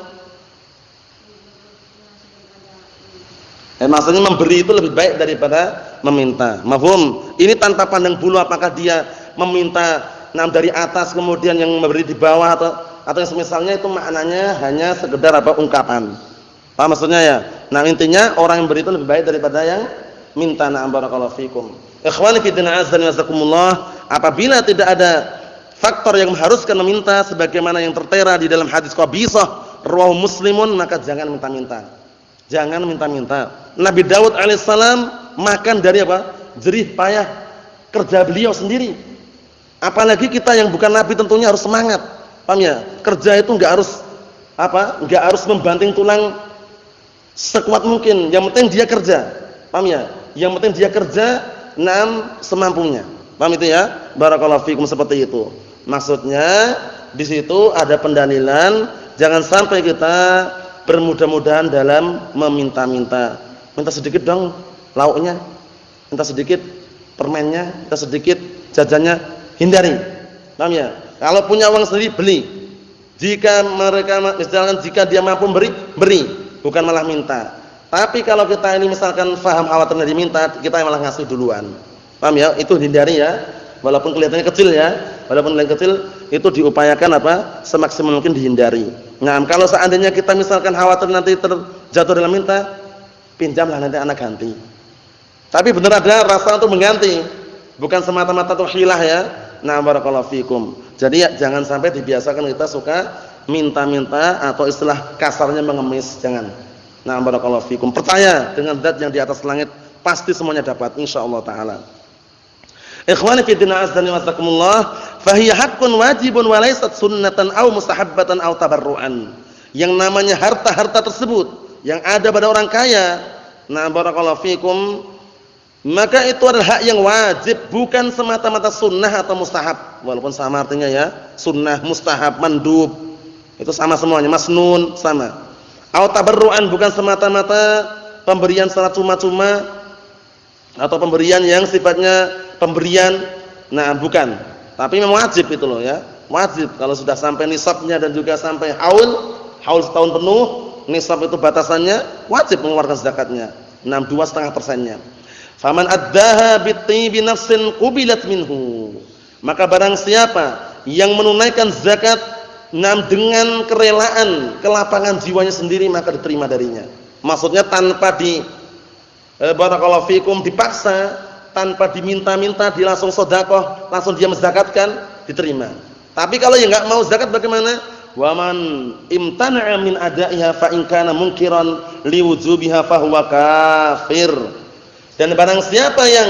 Maksudnya memberi itu lebih baik daripada meminta. Mafhum? Ini tanpa pandang bulu apakah dia meminta dari atas kemudian yang memberi di bawah atau yang semisalnya, itu maknanya hanya sekedar ungkapan. Paham maksudnya ya? Nah, intinya orang yang beri itu lebih baik daripada yang minta. Na'am barakallahu fikum. Ikhwani fi din azza wa jazakumullah, apabila tidak ada faktor yang mengharuskan meminta sebagaimana yang tertera di dalam hadis Qabisah rawahu Muslimun, maka jangan minta-minta. Jangan minta-minta. Nabi Daud alaihissalam makan dari apa? Jerih payah kerja beliau sendiri. Apalagi kita yang bukan nabi tentunya harus semangat. Paham ya? Kerja itu enggak harus apa? Enggak harus membanting tulang sekuat mungkin. Yang penting dia kerja. Paham ya? Yang penting dia kerja semampunya. Paham itu ya? Barakallahu fikum, seperti itu. Maksudnya di situ ada pendalilan, jangan sampai kita bermudah-mudahan dalam meminta-minta. Minta sedikit dong lauknya, minta sedikit permennya, minta sedikit jajannya, hindari. Paham ya? Kalau punya uang sendiri beli. Jika mereka misalkan jika dia mampu beri, bukan malah minta. Tapi kalau kita ini misalkan faham khawatirnya diminta, kita malah ngasih duluan. Paham ya? Itu hindari ya. Walaupun kelihatannya kecil ya, walaupun kelihatannya kecil, itu diupayakan apa? Semaksimal mungkin dihindari. Nah, kalau seandainya kita misalkan khawatir nanti terjatuh dalam minta, pinjamlah nanti anak ganti. Tapi benar ada rasa untuk mengganti, bukan semata-mata tuh hilah ya. Nah, barakallahu fikum. Jadi ya, jangan sampai dibiasakan kita suka minta-minta atau istilah kasarnya mengemis, jangan. Nah, barakallahu fikum. Percaya dengan zat yang di atas langit, pasti semuanya dapat insyaallah taala. Ikhwani fi din azza wa jazakumullah, fa hiya haqqun wajibun wa laysat sunnatan aw mustahabbatan aw tabarruan. Yang namanya harta-harta tersebut yang ada pada orang kaya, nah barakallahu fikum, maka itu adalah hak yang wajib, bukan semata-mata sunnah atau mustahab. Walaupun sama artinya ya, sunnah, mustahab, mandub, itu sama semuanya, masnun sama. Aw tabarruan, bukan semata-mata pemberian secara cuma-cuma atau pemberian yang sifatnya pemberian, nah bukan, tapi memang wajib itu loh ya, wajib kalau sudah sampai nisabnya dan juga sampai haul setahun penuh, nisab itu batasannya, wajib mengeluarkan zakatnya, 2,5%-nya. Faman addaha bi nafsin qubilat minhu, maka barang siapa yang menunaikan zakat dengan kerelaan, kelapangan jiwanya sendiri, maka diterima darinya. Maksudnya tanpa barakallahu fikum dipaksa, tanpa diminta-minta, dia langsung sedekah, langsung dia menzakatkan, diterima. Tapi kalau yang enggak mau zakat bagaimana? Wa man imtana'a min ada'iha fa in kana munkiran liwujubiha fa huwa kafir. Dan barang siapa yang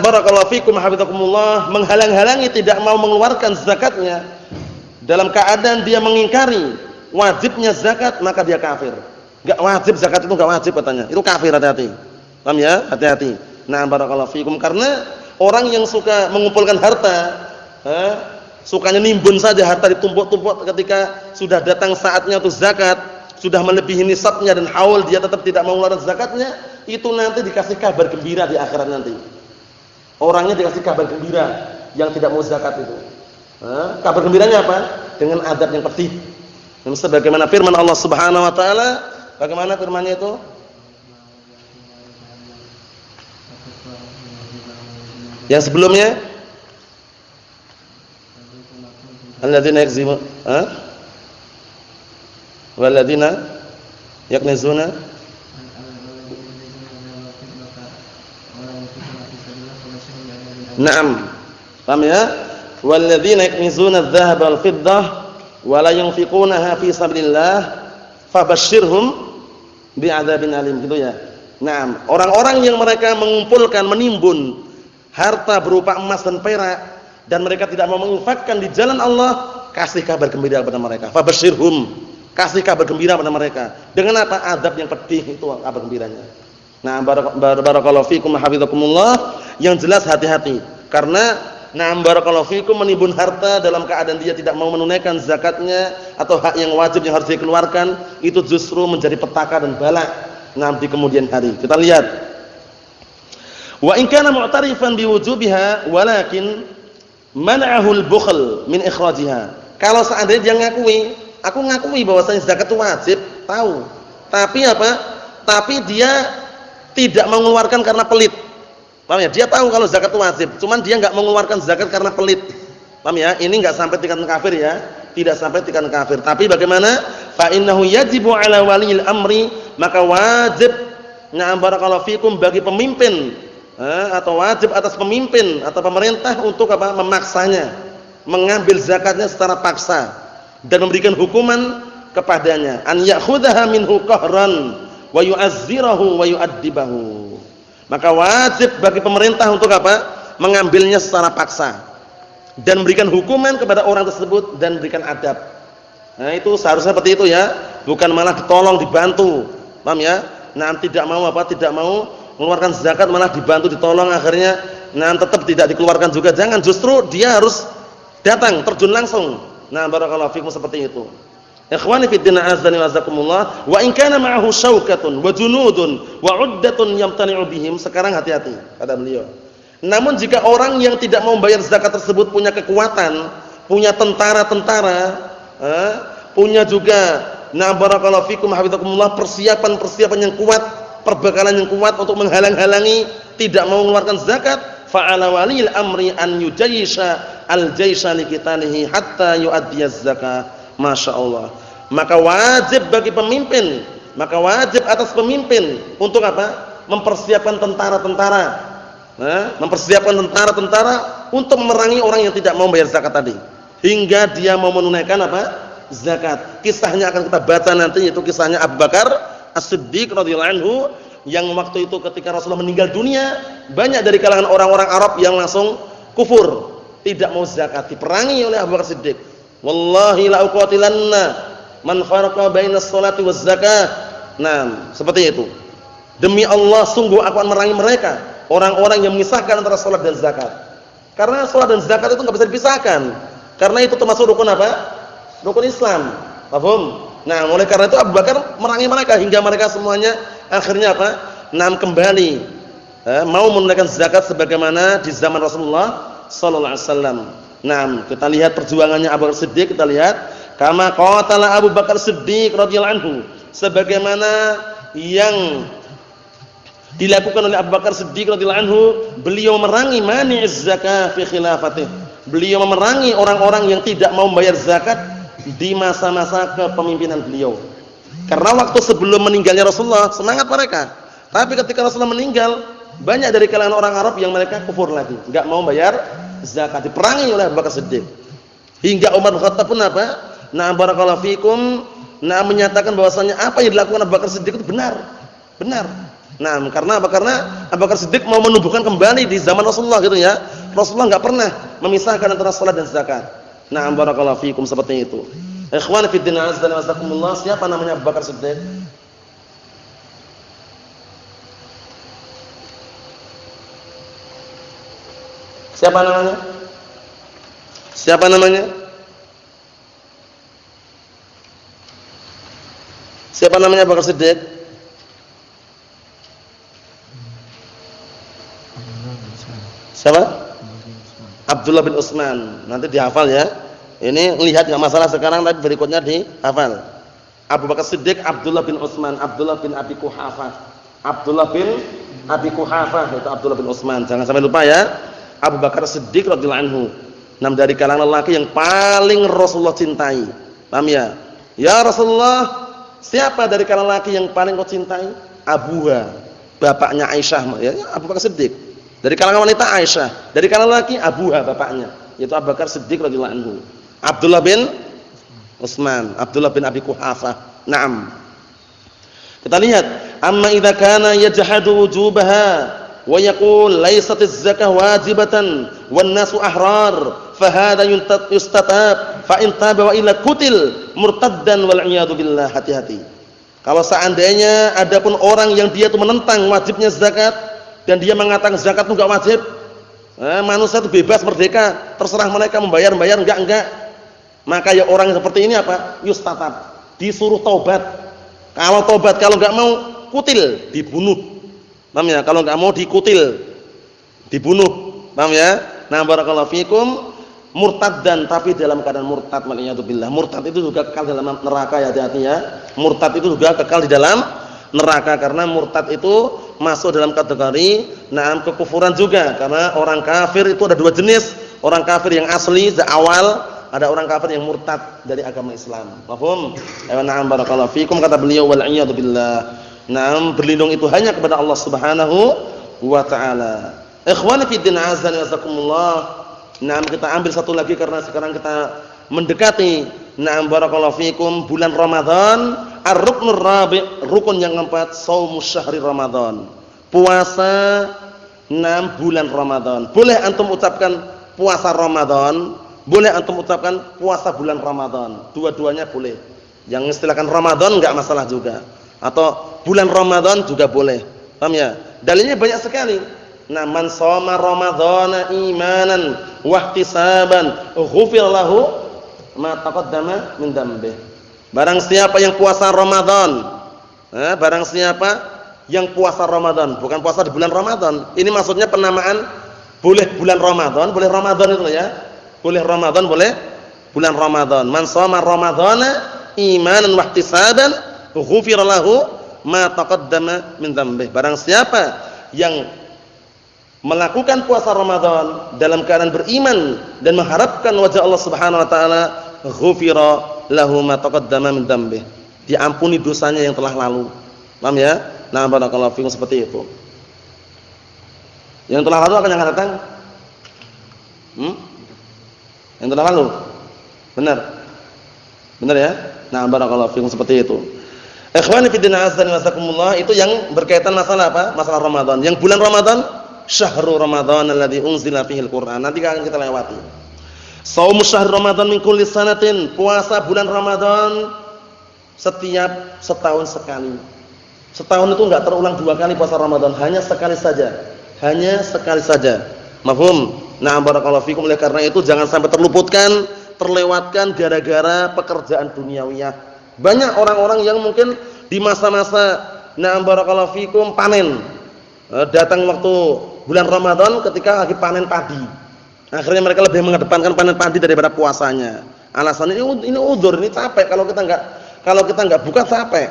barakallahu fikum hafizakumullah menghalang-halangi, tidak mau mengeluarkan zakatnya dalam keadaan dia mengingkari wajibnya zakat, maka dia kafir. Enggak wajib zakat itu, enggak wajib katanya. Itu kafir, hati-hati. Paham ya? Hati-hati. Nah, barakallahu fikum, karena orang yang suka mengumpulkan harta, sukanya nimbun saja harta, ditumpuk-tumpuk, ketika sudah datang saatnya untuk zakat, sudah melebihi nisabnya dan haul, dia tetap tidak mau mengeluarkan zakatnya, itu nanti dikasih kabar gembira di akhirat nanti. Orangnya dikasih kabar gembira yang tidak mau zakat itu. Kabar gembiranya apa? Dengan adab yang pedih. Sebagaimana firman Allah Subhanahu wa taala, bagaimana firman-Nya itu? Yang sebelumnya alladzina yakzibu walladzina yaknizuna na'am, paham ya? Walladzina yaknizuna adh-dhahaba wal-fiddah wa la yunfiqunaha fi sabilillah fabashshirhum bi'adzabin alim, gitu ya. Naam, orang-orang yang mereka mengumpulkan, menimbun harta berupa emas dan perak, dan mereka tidak mau menginfakkan di jalan Allah, kasih kabar gembira kepada mereka. Fabashshirhum, kasih kabar gembira kepada mereka. Dengan apa? Adab yang pedih, itu kabar gembiranya. Nah, barakallahu fikum hafizakumullah, yang jelas hati-hati. Karena barakallahu fikum menimbun harta dalam keadaan dia tidak mau menunaikan zakatnya atau hak yang wajib yang harus dikeluarkan, itu justru menjadi petaka dan bala di kemudian hari. Kita lihat. Wa in kana mu'tarifan biwujubiha walakin man'ahu al-bukhl min ikhrajiha. Kalau seandainya dia ngakui, aku ngakui bahwasanya zakat itu wajib, tahu. Tapi apa? Tapi dia tidak mengeluarkan karena pelit. Paham ya? Dia tahu kalau zakat itu wajib, cuman dia enggak mengeluarkan zakat karena pelit. Paham ya? Ini enggak sampai tingkat kafir ya. Tidak sampai tingkat kafir. Tapi bagaimana? Fa innahu yajibu 'ala waliyil amri, maka wajib barakallahu fikum bagi pemimpin atau wajib atas pemimpin atau pemerintah untuk apa? Memaksanya, mengambil zakatnya secara paksa dan memberikan hukuman kepadanya, an ya'khudhaha minhu qahran wa yu'azzirahu wa yu'addibahu. Maka wajib bagi pemerintah untuk apa? Mengambilnya secara paksa dan memberikan hukuman kepada orang tersebut dan berikan adab. Nah, itu seharusnya seperti itu ya, bukan malah ditolong, dibantu. Paham ya? Nah, tidak mau apa? Tidak mau mengeluarkan zakat malah dibantu, ditolong, akhirnya nah tetap tidak dikeluarkan juga. Jangan, justru dia harus datang, terjun langsung. Nah, barakallahu fikum seperti itu. Ikhwani fid din azani wa jazakumullah, wa in kana ma'ahu syaukatun wa junudun wa 'uddatun yamtani'u bihim. Sekarang hati-hati kata beliau. Namun jika orang yang tidak mau membayar zakat tersebut punya kekuatan, punya tentara-tentara, punya juga nah barakallahu fikum hafizakumullah persiapan-persiapan yang kuat, perbekalan yang kuat untuk menghalang-halangi tidak mau mengeluarkan zakat, fa'ala waliyil amri an yujayyisha al-jaysha liqitalihi hatta yu'addiyaz zakah. Masyaallah. Maka wajib bagi pemimpin, maka wajib atas pemimpin untuk apa? Mempersiapkan tentara-tentara. Mempersiapkan tentara-tentara untuk memerangi orang yang tidak mau bayar zakat tadi, hingga dia mau menunaikan apa? Zakat. Kisahnya akan kita baca nanti, yaitu kisahnya Abu Bakar As-Siddiq radhiyallahu anhu, yang waktu itu ketika Rasulullah meninggal dunia, banyak dari kalangan orang-orang Arab yang langsung kufur, tidak mau zakat, diperangi oleh Abu Bakar Siddiq. Wallahi la uqatilanna man faraqa bainas sholati waz zakah. Nah, seperti itu. Demi Allah, sungguh aku akan memerangi mereka, orang-orang yang memisahkan antara salat dan zakat. Karena salat dan zakat itu enggak bisa dipisahkan. Karena itu termasuk rukun apa? Rukun Islam. Paham? Nah, oleh karena itu Abu Bakar merangi mereka hingga mereka semuanya akhirnya apa? Kembali mau menunaikan zakat sebagaimana di zaman Rasulullah sallallahu alaihi wasallam. Nah, kita lihat perjuangannya Abu Bakar Siddiq, kita lihat kama qatala Abu Bakar Siddiq radhiyallahu anhu, sebagaimana yang dilakukan oleh Abu Bakar Siddiq radhiyallahu anhu, beliau memerangi mani'iz zakah fi khilafatih. Beliau memerangi orang-orang yang tidak mau membayar zakat di masa-masa kepemimpinan beliau. Karena waktu sebelum meninggalnya Rasulullah semangat mereka, tapi ketika Rasulullah meninggal, banyak dari kalangan orang Arab yang mereka kufur lagi, enggak mau bayar zakat, diperangi oleh Abu Bakar Siddiq. Hingga Umar bin Khattab pun apa? Nah, barakallahu fikum, nah menyatakan bahwasanya apa yang dilakukan Abu Bakar Siddiq itu benar. Benar. Nah, karena apa? Karena Abu Bakar Siddiq mau menumbuhkan kembali di zaman Rasulullah gitu ya. Rasulullah enggak pernah memisahkan antara salat dan zakat. Nah, barakallahu fikum seperti itu. Ikhwan fi din azza wa jazakumullah, siapa namanya Abu Bakar Siddiq? Siapa namanya? Siapa namanya? Siapa namanya Abu Bakar Siddiq? Siapa? Abdullah bin Utsman. Nanti dihafal ya. Ini lihat enggak masalah sekarang, tapi berikutnya dihafal. Abu Bakar Siddiq, Abdullah bin Utsman, Abdullah bin Abi Quhafah. Abdullah bin Abi Quhafah itu Abdullah bin Utsman. Jangan sampai lupa ya. Abu Bakar Siddiq radhiyallahu anhu, nam dari kalangan lelaki yang paling Rasulullah cintai. Paham ya? Ya Rasulullah, siapa dari kalangan lelaki yang paling kau cintai? Abuha, bapaknya Aisyah, ya, Abu Bakar Siddiq. Dari kalangan wanita Aisyah, dari kalangan lelaki Abuha, bapaknya, yaitu Abu Bakar Siddiq radhiyallahu anhu. Abdullah bin Utsman, Abdullah bin Abi Quhafah. Naam. Kita lihat, amma idza kana yajhadu wujubaha wa yaqul laysatiz zakah wajibatan wan nasu ahrar fa hadha yustatab fa in taba wa illa qutil murtaddan wal iyad billah. Hati-hati. Kalau seandainya adapun orang yang dia itu menentang wajibnya zakat dan dia mengatakan zakat itu enggak wajib, manusia itu bebas merdeka, terserah mereka membayar enggak, maka ya orang seperti ini apa? Yustatab, disuruh taubat. Kalau taubat, kalau enggak mau kutil, dibunuh. Paham ya? Kalau enggak mau dikutil, dibunuh. Paham ya? Nah, barakallahu fikum, murtaddan, tapi dalam keadaan murtad, waliyadu billah. Murtad itu juga kekal dalam neraka ya, hati-hati ya. Murtad itu juga kekal di dalam neraka, karena murtad itu masuk dalam kategori kekufuran juga. Karena orang kafir itu ada dua jenis. Orang kafir yang asli sejak awal, ada orang kafir yang murtad dari agama Islam. Paham? Na'am barakallahu fikum, kata beliau wal iyadu billah. Naam, berlindung itu hanya kepada Allah Subhanahu wa ta'ala. Ikhwani fi din azza wa jazakumullah. Nah, kita ambil satu lagi karena sekarang kita mendekati barakallahu fikum bulan Ramadan. Ar-ruknur rabi', rukun yang keempat, shaumus syahri Ramadan. Puasa 6 bulan Ramadan. Boleh antum ucapkan puasa Ramadan, boleh antum ucapkan puasa bulan Ramadan. Dua-duanya boleh. Yang istilahkan Ramadan enggak masalah juga. Atau bulan Ramadan juga boleh. Paham ya? Dalilnya banyak sekali. Nah, man shoma ramadhana imanan wa ihtisaban ghufira lahu ma taqaddama min dzambih. Barang siapa yang puasa Ramadan, barang siapa yang puasa Ramadan, bukan puasa di bulan Ramadan. Ini maksudnya penamaan boleh bulan Ramadan, boleh Ramadan itu ya. Boleh Ramadan, boleh bulan Ramadan. Man shoma ramadhana imanan wa ihtisaban ghufira lahu ma taqaddama min dzambih. Barang siapa yang melakukan puasa Ramadan dalam keadaan beriman dan mengharapkan wajah Allah Subhanahu wa taala, ghufira lahu ma taqaddama min dzambih. Diampuni dosanya yang telah lalu. Paham ya? Nah, barakallahu fikum seperti itu. Yang telah lalu akan yang akan datang? Yang telah lalu. Benar. Benar ya? Nah, barakallahu fikum seperti itu. Ikhwani fi din azza wa jazakumullah, itu yang berkaitan masalah apa? Masalah Ramadan. Yang bulan Ramadan, syahrul Ramadan alladzi unzila fihi al-Qur'an. Nanti akan kita lewati. Shaumus syahr Ramadan min kulli sanatin. Puasa bulan Ramadan setiap setahun sekali. Setahun itu enggak terulang 2 kali puasa Ramadan, hanya sekali saja. Hanya sekali saja. Mafhum? Nah, barakallahu fikum. Oleh karena itu jangan sampai terluputkan, terlewatkan gara-gara pekerjaan duniawiyah. Banyak orang-orang yang mungkin di masa-masa barakallahu fikum panen. Datang waktu bulan Ramadan ketika lagi panen padi. Akhirnya mereka lebih mengedepankan panen padi daripada puasanya. Alasannya ini udzur, ini capek kalau kita enggak buka capek.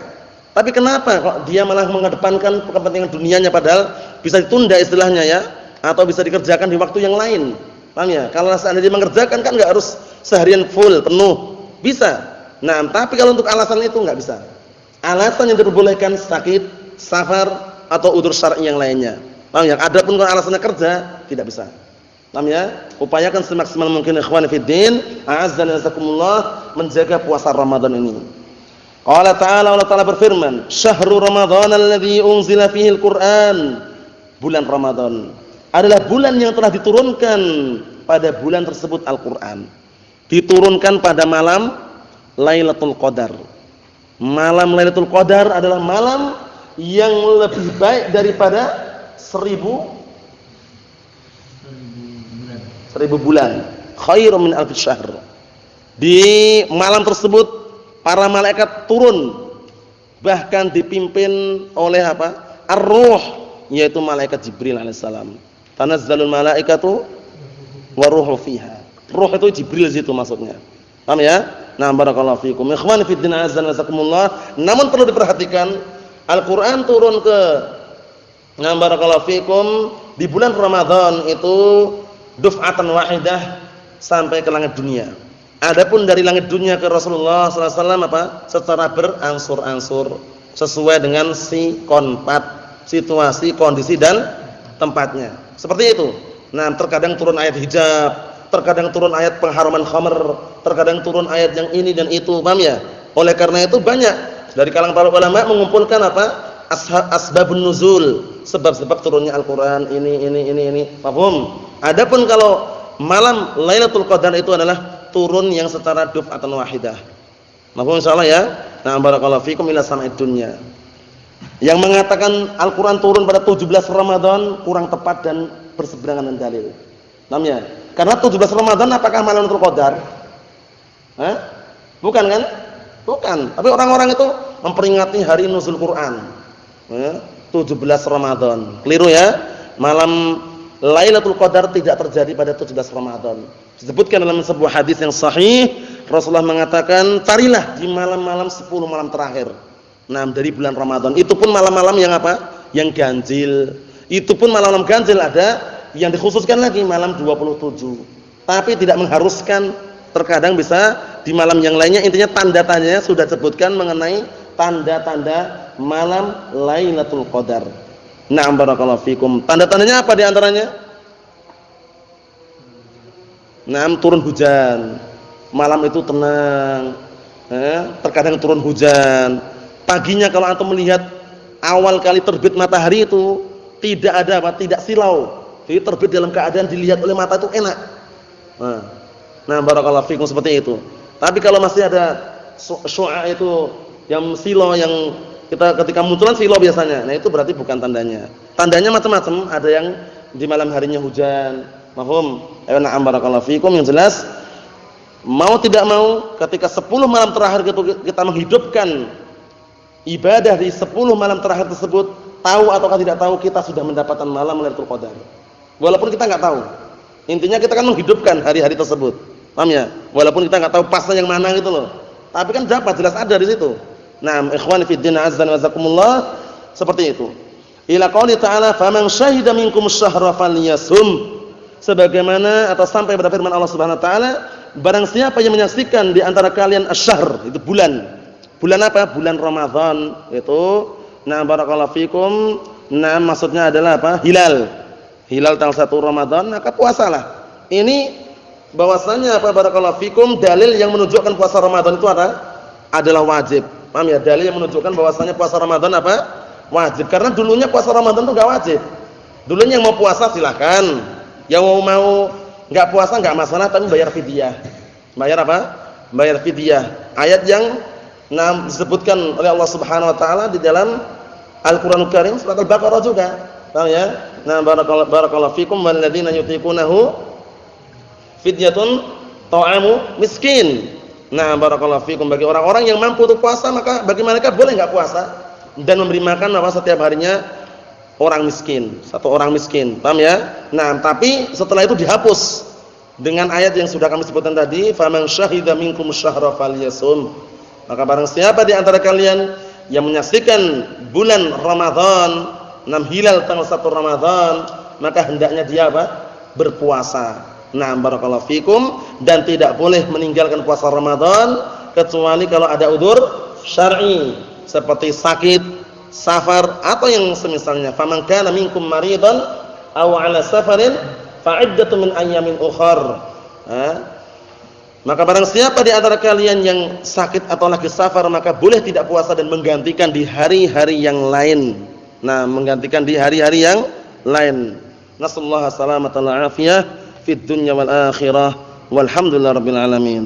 Tapi kenapa kok dia malah mengedepankan kepentingan dunianya padahal bisa ditunda istilahnya ya, atau bisa dikerjakan di waktu yang lain. Paham ya? Kalau seandainya mengerjakan kan enggak harus seharian full penuh. Bisa. Nah, tapi kalau untuk alasan itu enggak bisa. Alasan yang diperbolehkan sakit, safar atau udzur syar'i yang lainnya. Paham ya? Adapun kalau alasannya kerja tidak bisa. Paham ya? Upayakan semaksimal mungkin ikhwan fiddin, a'azzani wasakumullah, menjaga puasa Ramadan ini. Allah Ta'ala berfirman, "Syahrul Ramadan alladzi unzila fihi al-Qur'an." Bulan Ramadan adalah bulan yang telah diturunkan pada bulan tersebut Al-Qur'an. Diturunkan pada malam Lailatul Qadar. Malam Lailatul Qadar adalah malam yang lebih baik daripada 1000 bulan. Khairun min alfi syahr. Di malam tersebut para malaikat turun, bahkan dipimpin oleh apa? Ar-Ruh, yaitu malaikat Jibril alaihissalam. Tanazzalul malaikatu wa ruhu fiha. Ruh itu Jibril situ maksudnya. Paham ya? Nah, barakallahu fikum. Ikhwani fid din azza wa jazakumullah. Namun perlu diperhatikan, Al-Qur'an turun ke barakallahu fikum di bulan Ramadan itu duf'atan wahidah sampai ke langit dunia. Adapun dari langit dunia ke Rasulullah sallallahu alaihi wasallam apa? Secara berangsur-angsur sesuai dengan situasi, kondisi dan tempatnya. Seperti itu. Nah, terkadang turun ayat hijab, terkadang turun ayat pengharuman khamr, terkadang turun ayat yang ini dan itu, paham ya? Oleh karena itu banyak dari kalangan para ulama mengumpulkan apa? Asbabun nuzul, sebab-sebab turunnya Al-Qur'an ini. Paham? Adapun kalau malam Lailatul Qadar itu adalah turun yang secara duf'atan wahidah. Mafhum insyaallah ya. Nah, barakallahu fikum ila sama'id dunya. Yang mengatakan Al-Qur'an turun pada 17 Ramadan kurang tepat dan berseberangan dengan dalil. Namanya, karena 17 Ramadan apakah malam Lailatul Qadar? Bukan kan? Bukan. Tapi orang-orang itu memperingati hari nuzul Quran. 17 Ramadan. Keliru ya. Malam Lailatul Qadar tidak terjadi pada 17 Ramadan. Disebutkan dalam sebuah hadis yang sahih, Rasulullah mengatakan, "Carilah di malam-malam 10 malam terakhir." Nah, dari bulan Ramadan. Itu pun malam-malam yang apa? Yang ganjil. Itu pun malam-malam ganjil ada yang dikhususkan lagi malam 27. Tapi tidak mengharuskan, terkadang bisa di malam yang lainnya. Intinya tanda-tandanya sudah disebutkan mengenai tanda-tanda malam Lailatul Qadar. Na'am barakallahu fikum. Tanda-tandanya apa di antaranya? Na'am, turun hujan. Malam itu tenang. Terkadang turun hujan. Paginya kalau antum melihat awal kali terbit matahari itu tidak ada apa? Tidak silau. Jadi terbit dalam keadaan dilihat oleh mata itu enak. Nah, barakallahu fikum seperti itu. Tapi kalau masih ada syu'a itu yang silo, yang kita ketika munculan silo biasanya. Nah, itu berarti bukan tandanya. Tandanya macam-macam, ada yang di malam harinya hujan. Mahum? Ayo na'am barakallahu fikum, yang jelas mau tidak mau ketika 10 malam terakhir kita menghidupkan ibadah di 10 malam terakhir tersebut, tahu ataukah tidak tahu kita sudah mendapatkan malam Lailatul Qadar. Walaupun kita enggak tahu. Intinya kita kan menghidupkan hari-hari tersebut. Paham ya? Walaupun kita enggak tahu pasnya yang mana gitu loh. Tapi kan dapat jelas ada di situ. Naam, ikhwani fid din azza wa jazakumullah, seperti itu. Ila qouli ta'ala faman syahida minkum syahra falyasum. Sebagaimana atau sampai pada firman Allah Subhanahu wa taala, barang siapa yang menyaksikan di antara kalian asy-syahr, itu bulan. Bulan apa? Bulan Ramadan itu. Nah, barakallahu fikum. Nah, maksudnya adalah apa? Hilal. Hilal tanggal 1 Ramadan, maka puasalah. Ini bahwasanya apa, barakallahu fikum, dalil yang menunjukkan puasa Ramadan itu adalah wajib. Paham ya? Dalil yang menunjukkan bahwasanya puasa Ramadan apa? Wajib. Karena dulunya puasa Ramadan itu enggak wajib. Dulunya yang mau puasa silakan. Yang mau enggak puasa enggak masalah, tapi bayar fidyah. Bayar apa? Bayar fidyah. Ayat yang disebutkan oleh Allah Subhanahu wa taala di dalam Al-Qur'anul Karim surat Al-Baqarah juga. Paham ya? Nah, barakallahu fikum walladzina yutiqunahu fidyatun ta'amu miskin. Nah, barakallahu fikum, bagi orang-orang yang mampu untuk puasa maka bagi mereka boleh enggak puasa dan memberi makan apa setiap harinya orang miskin, satu orang miskin. Paham ya? Nah, tapi setelah itu dihapus dengan ayat yang sudah kami sebutkan tadi, faman syahida minkum syahra falyasum. Maka barang siapa di antara kalian yang menyaksikan bulan Ramadan, 6 hilal tanggal 1 Ramadan, maka hendaknya dia apa? Berpuasa. Nah, barakallahu fikum, dan tidak boleh meninggalkan puasa Ramadan kecuali kalau ada udzur syar'i seperti sakit, safar atau yang semisalnya. Faman kana minkum maridan aw 'ala safarin fa'iddatun min ayyamin ukhar. Maka barang siapa di antara kalian yang sakit atau lagi safar, maka boleh tidak puasa dan menggantikan di hari-hari yang lain. Nah, menggantikan di hari-hari yang lain. Nasallahu salamatan wal afiyah fid dunya wal akhirah. Walhamdulillahirabbil alamin.